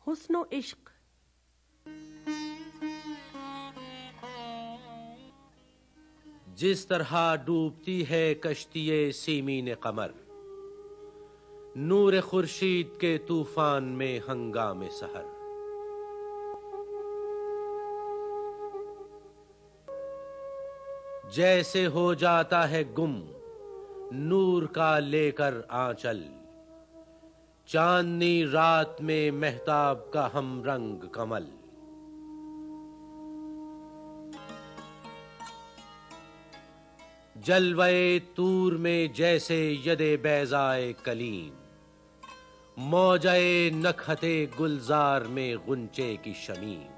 حسن و عشق۔ جس طرح ڈوبتی ہے کشتی سیمین قمر، نور خورشید کے طوفان میں ہنگام سحر، جیسے ہو جاتا ہے گم نور کا لے کر آنچل، چاندنی رات میں مہتاب کا ہم رنگ کمل۔ جلوے طور میں جیسے ید بیضائے کلیم، موجے نکہت گلزار میں غنچے کی شمیم،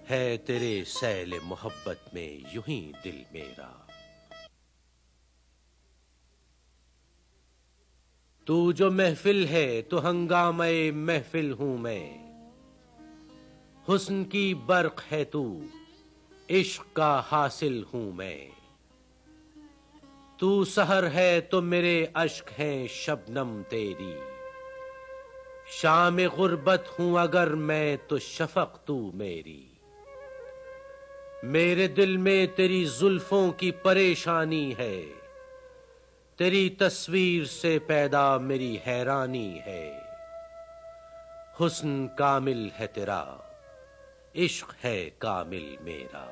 ہے تیرے سیل محبت میں یوں ہی دل میرا۔ تو جو محفل ہے تو ہنگامے محفل ہوں میں، حسن کی برق ہے تو عشق کا حاصل ہوں میں۔ تو سحر ہے تو میرے اشک ہیں شبنم تیری، شام غربت ہوں اگر میں تو شفق تو میری۔ میرے دل میں تیری زلفوں کی پریشانی ہے، تیری تصویر سے پیدا میری حیرانی ہے۔ حسن کامل ہے تیرا، عشق ہے کامل میرا۔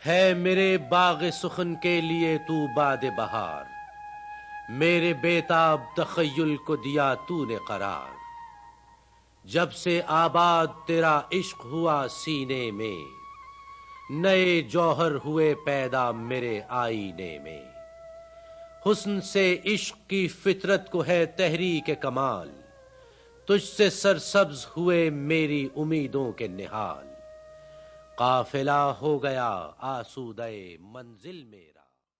ہے میرے باغ سخن کے لیے تو باد بہار، میرے بیتاب تخیل کو دیا تو نے قرار۔ جب سے آباد تیرا عشق ہوا سینے میں، نئے جوہر ہوئے پیدا میرے آئینے میں۔ حسن سے عشق کی فطرت کو ہے تحریک کمال، تجھ سے سرسبز ہوئے میری امیدوں کے نہال۔ قافلہ ہو گیا آسودہ منزل میرا۔